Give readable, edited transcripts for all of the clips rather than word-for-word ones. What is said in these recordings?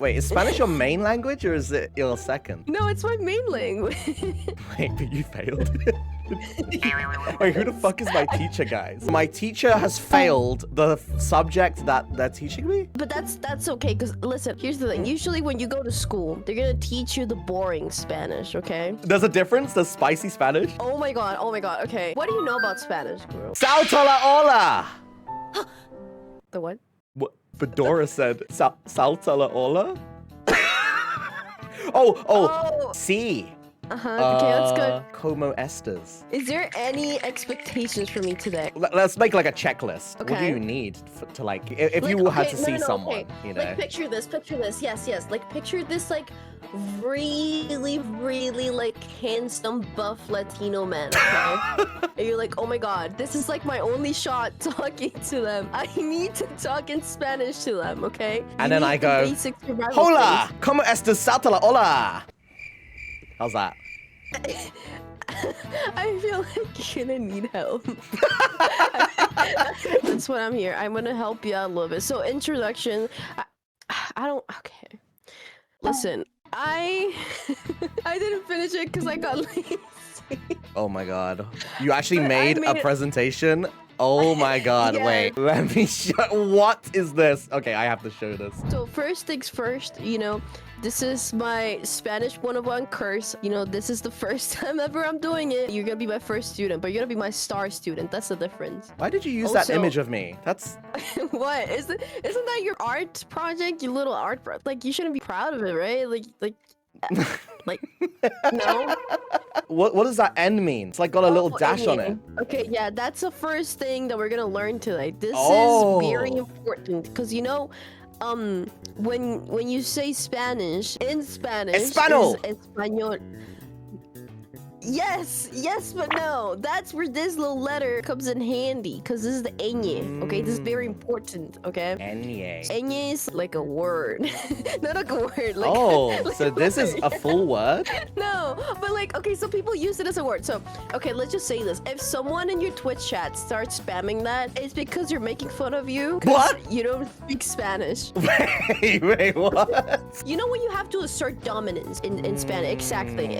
Wait, is Spanish your main language or is it your second? No, it's my main language. Wait, but you failed. Wait, who the fuck is my teacher, guys? My teacher has failed the subject that they're teaching me? But that's okay, because listen, here's the thing. Usually when you go to school, they're gonna teach you the boring Spanish, okay? There's a difference? There's spicy Spanish? Oh my god, okay. What do you know about Spanish, Kuro? Salta hola! The what? What? Fedora said, salta la hola? Oh, sí. Okay, that's good. Como estas? Is there any expectations for me today? Let's make like a checklist. What do Okay. you need to like, if you had to see someone, you know? Like picture this, yes. Like picture this like really like handsome buff Latino man, okay? And you're like, oh my god, this is like my only shot talking to them. I need to talk in Spanish to them, okay? And You then need I the go, basic survival hola, things. como estas, salta la hola? How's that? I feel like you're gonna need help. That's what I'm here. I'm gonna help you out a little bit. So introduction, I don't, okay. Listen, I didn't finish it because I got lazy. Oh my god. You actually But I made a made it- presentation? Oh my god, Yes. wait. Let me show. What is this? Okay, I have to show this. So first things first, you know, this is my Spanish 101 course. You know, this is the first time ever I'm doing it. You're gonna be my first student, but you're gonna be my star student. That's the difference. Why did you use that Also- image of me? That's... What? Isn't that your art project? Your little art project? Like, you shouldn't be proud of it, right? Like, no? What does that N mean? It's like got a little dash on it. Okay, yeah, that's the first thing that we're gonna learn today. This Oh. is very important because you know, when you say Spanish in Spanish, Espanol. is español. Yes, but no. That's where this little letter comes in handy because this is the ñ. Okay, this is very important. Okay. N-Y. Ñ is like a word, not like a word. Like, Oh, like so this is a full word? No, but like, okay, so people use it as a word. So, okay, let's just say this. If someone in your Twitch chat starts spamming that, it's because you're making fun of you. 'Cause What? You don't speak Spanish. Wait, what? You know when you have to assert dominance in Spanish? Exactly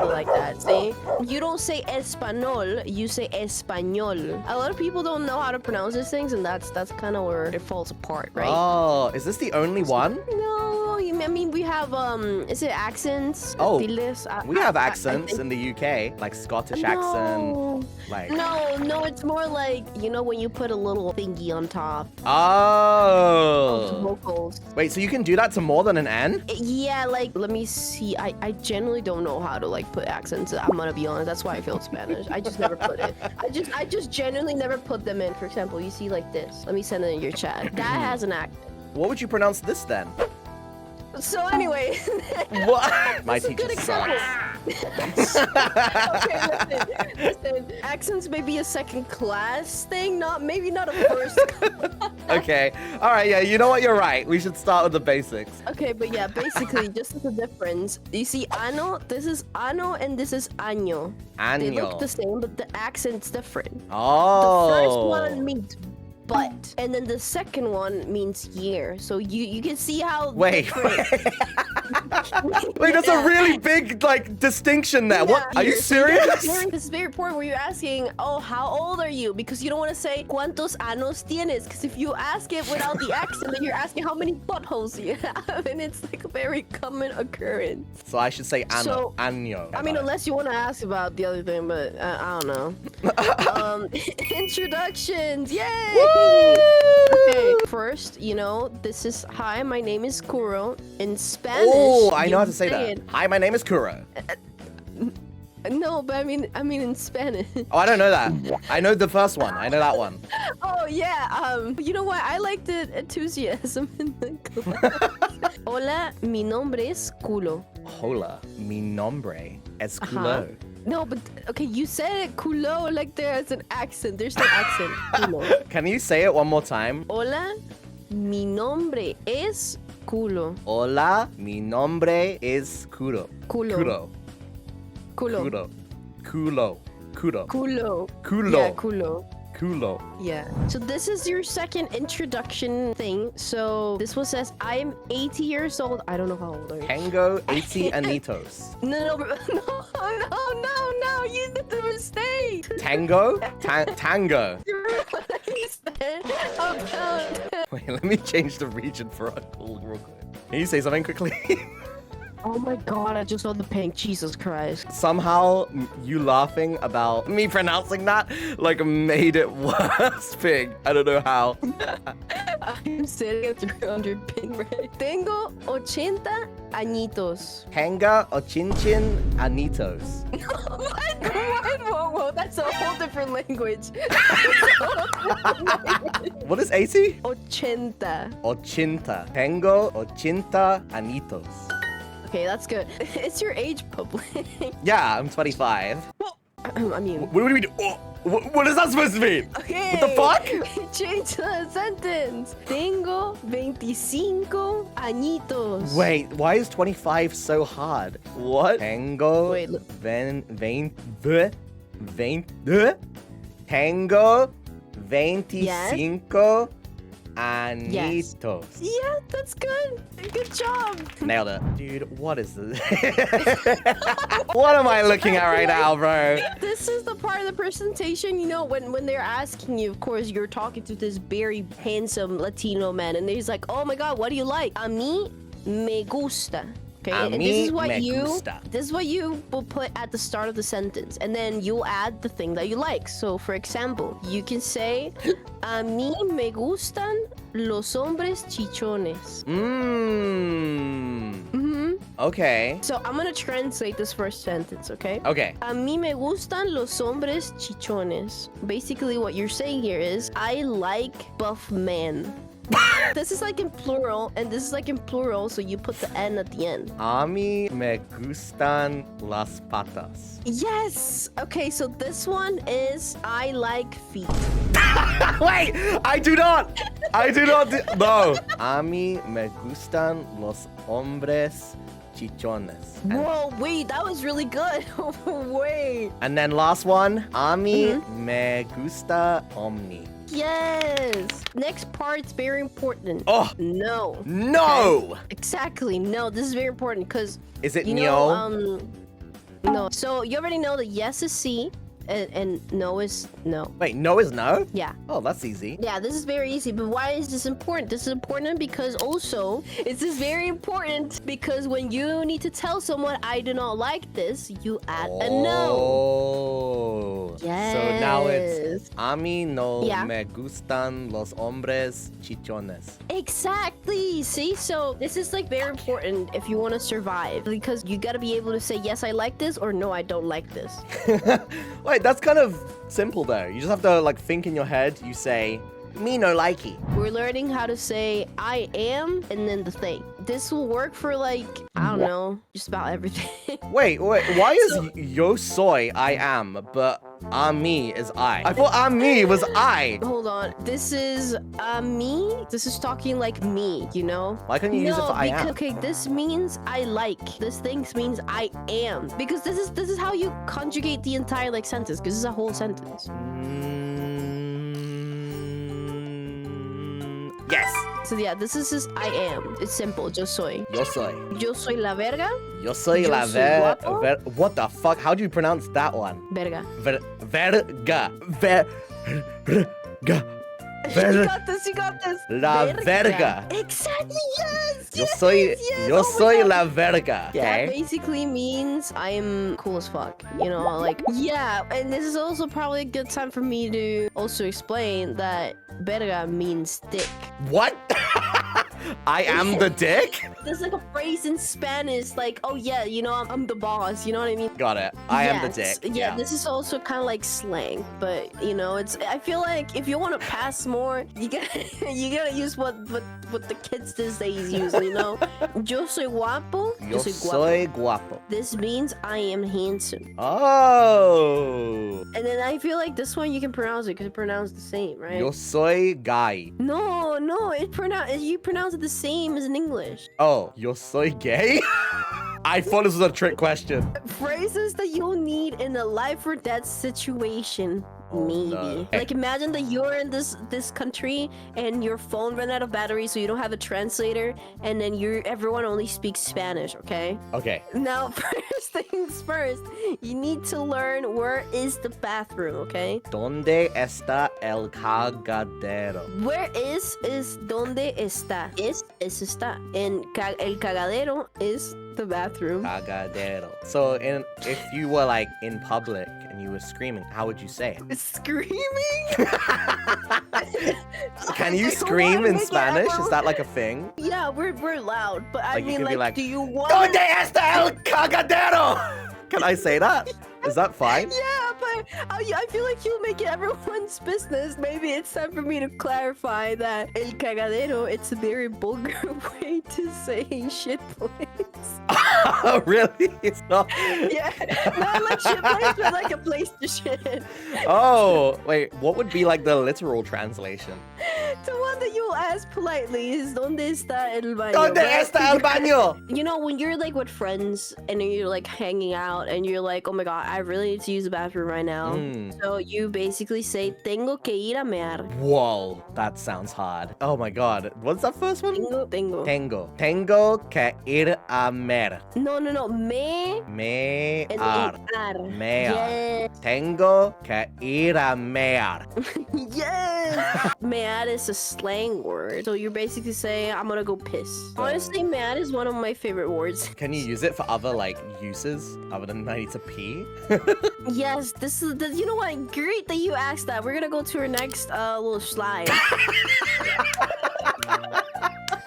like that. See? You don't say español, you say español. A lot of people don't know how to pronounce these things, and that's kind of where it falls apart, right? Oh, is this the only one? No, I mean we have is it accents? Oh, Diles? We have I accents think- in the UK, like Scottish accent, No. like... No, it's more like, you know, when you put a little thingy on top of Oh. vocals. Wait, so you can do that to more than an N? Yeah, like, let me see. I generally don't know how to, like, put accents. I'm gonna be honest. That's why I failed Spanish. I just never put it. I just genuinely never put them in. For example, you see like this. Let me send it in your chat. That has an accent. What would you pronounce this then? So anyway, What? My that's a good teacher example. sucks. Okay, listen. Accents may be a second class thing, maybe not a first. Okay. All right. Yeah. You know what? You're right. We should start with the basics. Okay, but yeah, basically, just as a difference, you see ano, this is ano, and this is año. They look Año. the same, but the accent's different. Oh. The first one means but, and then the second one means year. So you can see how Wait. different- Wait, that's a Yeah. really big like distinction there. What? Yeah, Are you year. serious? This is very important where you're asking, oh, how old are you? Because you don't want to say, ¿cuántos años tienes? Because if you ask it without the accent, then you're asking how many buttholes you have. And it's like a very common occurrence. So I should say ano. So- Año. I mean, unless you want to ask about the other thing, but I don't know. Introductions, yay! Okay, first, you know, this is, hi, my name is Kuro. In Spanish, Oh, I know how you to say that. it- Hi, my name is Kuro. No, but I mean in Spanish. Oh, I don't know that. I know the first one. I know that one. Oh yeah, you know what? I like the enthusiasm in the class. Hola, mi nombre es Culo. Hola, mi nombre es Culo. No, but okay, you said it culo like there's an accent. There's no accent. Culo. Can you say it one more time? Hola, mi nombre es Culo. Hola, mi nombre es Kuro. Culo. Kuro. Culo. Kuro. Kulo. Kuro. Culo. Kulo. Yeah, culo. Kuro. Yeah. So this is your second introduction thing. So this one says, I'm 80 years old. I don't know how old are you? Tango, 80 anitos. No, you did the mistake. Tango? Tango. What I said about... Wait, let me change the region for a call real quick. Can you say something quickly? Oh my god, I just saw the pink. Jesus Christ. Somehow, you laughing about me pronouncing that like made it worse, Pig. I don't know how. I'm sitting at 300 ping rate. Tengo 80 añitos. Hanga or chin anitos. Whoa. That's a whole different language. What is 80? 80. Ochinta. Tengo 80 anitos. Okay, that's good. It's your age public. Yeah, I'm 25. Well, I mean... What do we do? Oh, what is that supposed to mean? Okay. What the fuck? Change the sentence. Tengo 25 añitos. Wait, why is 25 so hard? What? Tengo Wait, look. Tengo 25 anitos. Yeah, that's good. Good job. Nailed it. Dude, what is this? What am I looking at right now, bro? This is the part of the presentation, you know, when they're asking you, of course, you're talking to this very handsome Latino man, and he's like, oh my god, what do you like? A mí me gusta. Okay, A and mí me gusta. this is what you will put at the start of the sentence, and then you'll add the thing that you like. So, for example, you can say, a mí me gustan los hombres chichones. Okay. So I'm gonna translate this first sentence, okay? Okay. A mí me gustan los hombres chichones. Basically, what you're saying here is, I like buff men. This is like in plural, and this is like in plural, so you put the N at the end. A mí me gustan las patas. Yes! Okay, so this one is, I like feet. Wait! I do not! No! A mí me gustan los hombres chichones. Whoa, wait, that was really good. Wait. And then last one. A mí me gusta omni. Yes. Next part's very important. Oh. No. No! Okay. Exactly. No, this is very important because Is it you no? know, no. So you already know that yes is C and no is no. Wait, no is no? Yeah. Oh, that's easy. Yeah, this is very easy. But why is this important? This is important because also, this is very important because when you need to tell someone I do not like this, you add a no. Oh. Yes. So now it's a mí no Yeah. me gustan los hombres chichones. Exactly. See, so this is like very important if you want to survive because you got to be able to say yes, I like this, or no, I don't like this. Wait, that's kind of simple though. You just have to like think in your head. You say, me no likey. We're learning how to say I am and then the thing. This will work for like, I don't know, just about everything. Wait, why is yo soy I am, but a me is I? I thought a me was I. Hold on. This is me. This is talking like me, you know? Why can't you use it for I am? Okay, this means I like. This thing means I am. Because this is how you conjugate the entire like sentence, because this is a whole sentence. Yes. So yeah, this is just I am. It's simple. Yo soy. Yo soy. Yo soy la verga. Yo soy Yo la soy guapo. What the fuck? How do you pronounce that one? Verga. Verga. You got this. You got this. La verga. Exactly. Yes. Yo yes, soy, yes. yo Oh my soy God. la verga. That Okay. basically means I'm cool as fuck. You know, like, yeah. And this is also probably a good time for me to also explain that verga means dick. What? I am the dick? There's like a phrase in Spanish, like, oh yeah, you know, I'm the boss. You know what I mean? Got it. I am the Yes, dick. Yeah, this is also kind of like slang, but you know, I feel like if you want to pass more, you gotta use what the kids these days use. You know, yo soy guapo. Yo soy guapo. This means I am handsome. Oh. And then I feel like this one you can pronounce it because it pronounced the same, right? Yo soy gay. No, you pronounce it the same as in English. Oh, yo soy gay? I thought this was a trick question. Phrases that you'll need in a life or death situation. Oh, Maybe. no. Like imagine that you're in this country and your phone ran out of battery, so you don't have a translator, and then everyone only speaks Spanish, okay? Okay. Now, first things first, you need to learn where is the bathroom, okay? ¿Dónde está el cagadero? Where is donde está. Es está. And el cagadero is the bathroom. Cagadero. So if you were like in public and you were screaming, how would you say it? Screaming? Can you I scream wanna in make it Spanish? ever- Is that like a thing? Yeah, we're loud, but I Like, you mean, could be like, do you want? ¿Dónde está el cagadero? Can I say that? Is that fine? Yeah, but I feel like you'll make it everyone's business. Maybe it's time for me to clarify that el cagadero, it's a very vulgar way to say shit place. Oh, really? It's not. Yeah, not like shit place, but like a place to shit. Oh, wait. What would be like the literal translation? The one that you'll ask politely is ¿Dónde está el baño? ¿Dónde right? está el baño? You know, when you're like with friends and you're like hanging out and you're like, oh my god, I really need to use the bathroom right now. So you basically say, tengo que ir a mear. Whoa, that sounds hard. Oh my god. What's that first one? Tengo. Tengo que ir a mer. No. Me. Mear. And then ar. Mear. Yes. Tengo que ir a mear. Yes. Mear is a slang word. So you're basically saying, I'm gonna go piss. Honestly, mear is one of my favorite words. Can you use it for other like uses other than I need to pee? Yes, you know what? Great that you asked that. We're gonna go to our next little slide.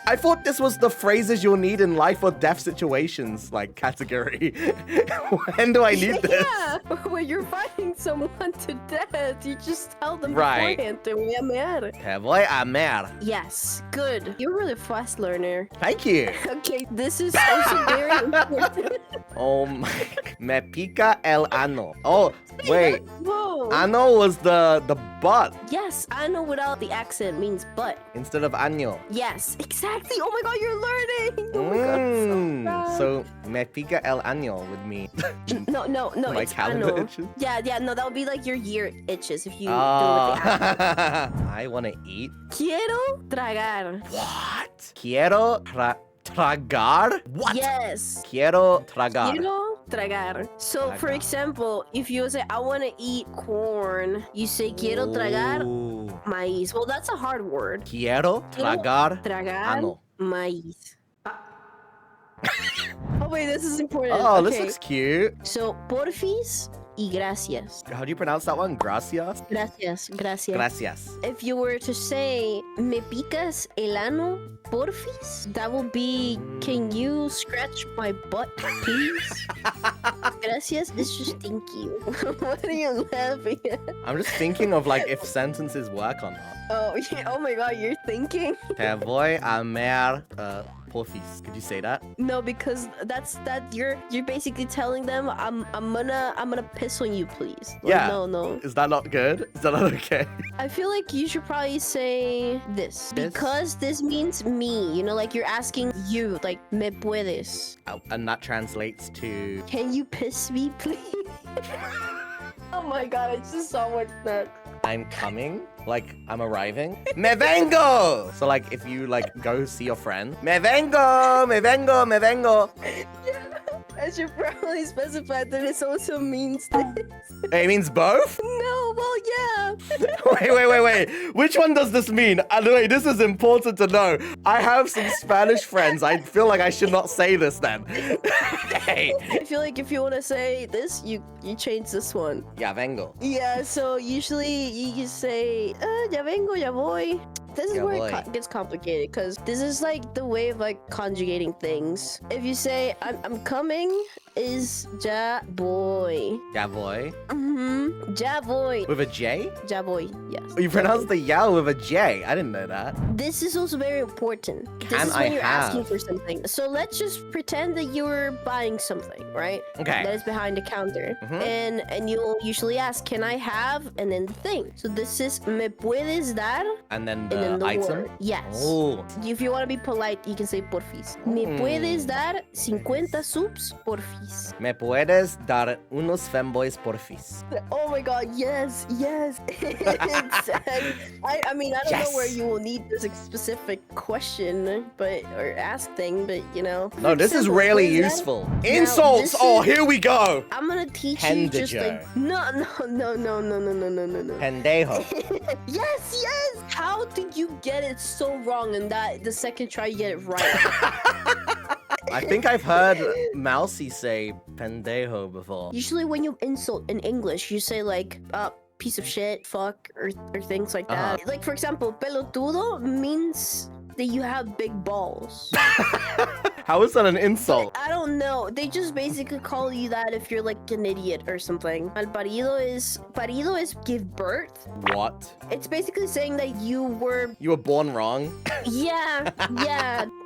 I thought this was the phrases you'll need in life or death situations, like category. When do I need this? Yeah, when you're fighting someone to death, you just tell them Right. beforehand, "Te voy a mear." Te voy a mer. Yes, good. You're really a fast learner. Thank you. Okay, this is also very important. Oh my. Me pica el ano. Oh, wait. Whoa. Ano was the butt Yes, ano without the accent means butt. instead of año. Yes, exactly. Oh my god, you're learning. Oh my god, I'm so proud. So me pica el año would mean No, my it's calendar ano. itches. Yeah, no, that would be like your ear itches if you do it with the accent. I want to eat. Quiero tragar. What? Quiero tragar? What? Yes. Quiero tragar. Quiero tragar. So, for Tragar. example, if you say, I want to eat corn, you say, quiero tragar Ooh. maíz. Well, that's a hard word. Quiero tragar Tragar ano. maíz. Oh, wait, this is important. Oh, okay. this looks cute. So, porfis y gracias. How do you pronounce that one? Gracias? Gracias. Gracias. If you were to say, me picas el ano, porfis, that would be, can you scratch my butt, please? Gracias is just thank you. What are you laughing at? I'm just thinking of like if sentences work or not. Oh, yeah. Oh my god, you're thinking? Te voy a mer porfis. Could you say that? No, because you're basically telling them I'm gonna piss on you, please. Like, Yeah. No. Is that not good? Is that not okay? I feel like you should probably say this. This? Because this means me. You know, like you're asking you, like, me puedes. And that translates to Can you piss me, please? Oh my god, I just saw what that. I'm coming, like I'm arriving. Me vengo! So like if you like go see your friend, me vengo, me vengo, me vengo. I should probably specify that this also means this. It means both? No, well, yeah. Wait. Which one does this mean? Wait, this is important to know. I have some Spanish friends. I feel like I should not say this then. Hey. I feel like if you want to say this, you change this one. Ya vengo. Yeah, so usually you just say, ya vengo, ya voy. This is Ya where voy. it gets complicated because this is like the way of like conjugating things. If you say I'm coming is ya voy. Ya voy. Ya voy. With a J? Ya voy. Yes. You pronounce the ya with a J. I didn't know that. This is also very important. This Can is when I you're asking have? for something. So let's just pretend that you're buying something, right? Okay. That is behind the counter. Mhm. And you'll usually ask, can I have? And then the thing. So this is me puedes dar? And then And then the the item? word. Yes. Oh. If you want to be polite, you can say porfis. Me puedes dar 50 subs, porfis. porfis. Me puedes dar unos femboys porfis. Oh my god, yes, yes. I mean, I don't know where you will need this specific question, or ask thing, but you know. No, this is really useful. Insults! Oh, here we go! I'm gonna teach you just like... No. Pendejo. Yes! How did you get it so wrong and that the second try you get it right? I think I've heard Mousy say pendejo before. Usually when you insult in English, you say like, piece of shit, fuck, or things like that. Like, for example, pelotudo means that you have big balls. How is that an insult? I don't know. They just basically call you that if you're like an idiot or something. Parido is give birth. What? It's basically saying that you were born wrong? Yeah.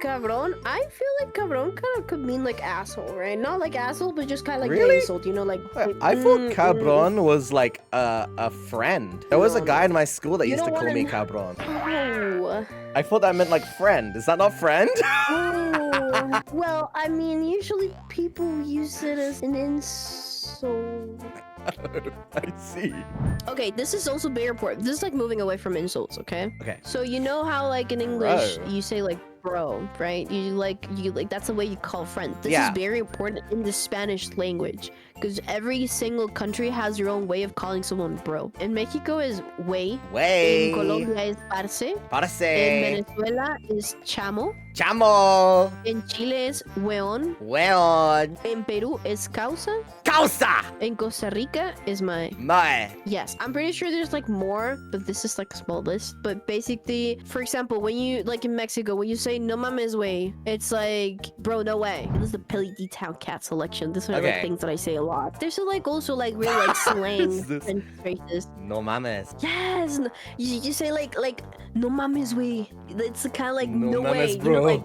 Cabrón. I feel like cabrón kind of could mean like asshole, right? Not like asshole, but just kind of like the insult, you know, like... I thought cabrón was like a friend. There was a guy in my school that used to call me cabrón. Oh. I thought that meant like friend. Is that not friend? Oh. Well, I mean, usually people use it as an insult. I see. Okay, this is also very important. This is like moving away from insults, okay? Okay. So you know how like in English you say like bro, right? You like that's the way you call friends. This is very important in the Spanish language because every single country has their own way of calling someone bro. In Mexico is güey. In Colombia is parce. In Venezuela is chamo. Chamo. In Chile is weón. Weón. In Peru is causa. Causa. In Costa Rica is my. Yes, I'm pretty sure there's like more, but this is like a small list. But basically, for example, when you like in Mexico, when you say no mames way, it's like bro, no way. This is the Pelly D Town Cat selection. This are like things that I say a lot. There's like also like really like slang and phrases. No mames. Yes, you say like no mames way. It's kind of like no way, mames, bro. You know,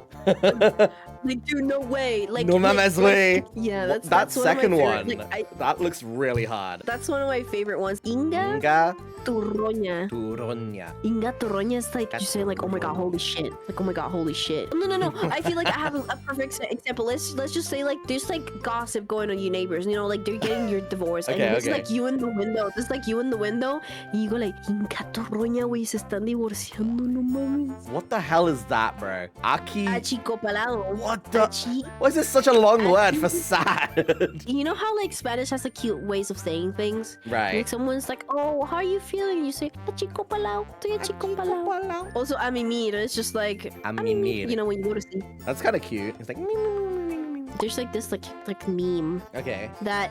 like dude, no way. Like no mames way. Yeah, that that's second one. Like, that looks really hard. That's one of my favorite ones. Inga turroña. Inga turroña is like you say like oh my god holy shit. Like oh my god holy shit. No. I feel like I have a perfect example. Let's just say like there's like gossip going on your neighbors. You know like they're getting your divorce and it's like you in the window. It's like you in the window and you go like Inga turroña güey se están divorciando no mames. What the hell is that, bro? Aki. Achicopalado. What the? Why is this such a long word for sad? You know how like Spanish has like cute ways of saying things? Right. Like someone's like, oh, how are you feeling? You say, achicopalao, estoy achicopalao. Also, amimir, it's just like, amimir. You know, when you go to sleep. That's kind of cute. It's like, there's like this like meme. Okay. That,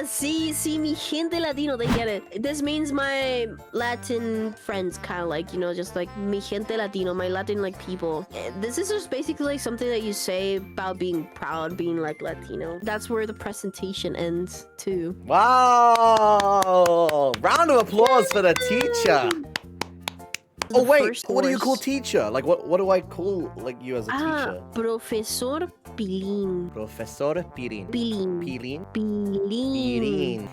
sí, mi gente latino, they get it. This means my Latin friends, kind of like, you know, just like mi gente latino, my Latin like people. This is just basically like something that you say about being proud, being like Latino. That's where the presentation ends too. Wow! Round of applause for the teacher. Oh wait, what do you call teacher? Like what do I call like you as a teacher? Profesor Pilín. Profesor Pilín. Pilín.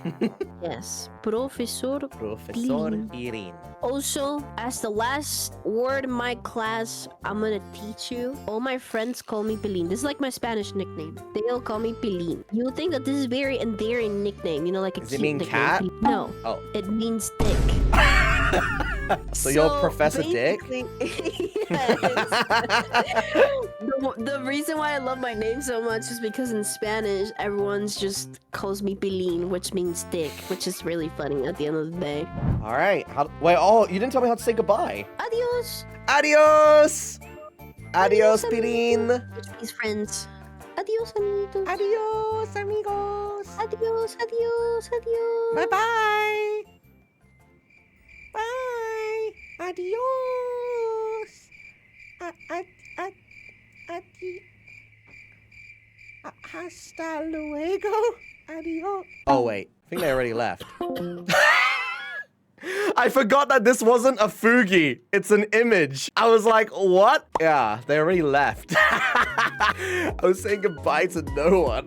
Yes, Profesor Pilín. Also, as the last word in my class, I'm gonna teach you. All my friends call me Pilín. This is like my Spanish nickname. They all call me Pilín. You would think that this is very endearing nickname, you know, like a Does cute it mean nickname. cat? No. Oh. It means dick. So you're Professor Dick? Yes. The reason why I love my name so much is because in Spanish, everyone's just calls me Pilín, which means dick, which is really funny at the end of the day. All right. Wait, oh, you didn't tell me how to say goodbye. Adios. Adios. Adios, Pilín. Which means friends. Adios, amigos. Adios, amigos. Adios. Bye-bye. Bye. Adios. Hasta luego. Adios. Oh, wait. I think they already left. I forgot that this wasn't a fugi. It's an image. I was like, what? Yeah, they already left. I was saying goodbye to no one.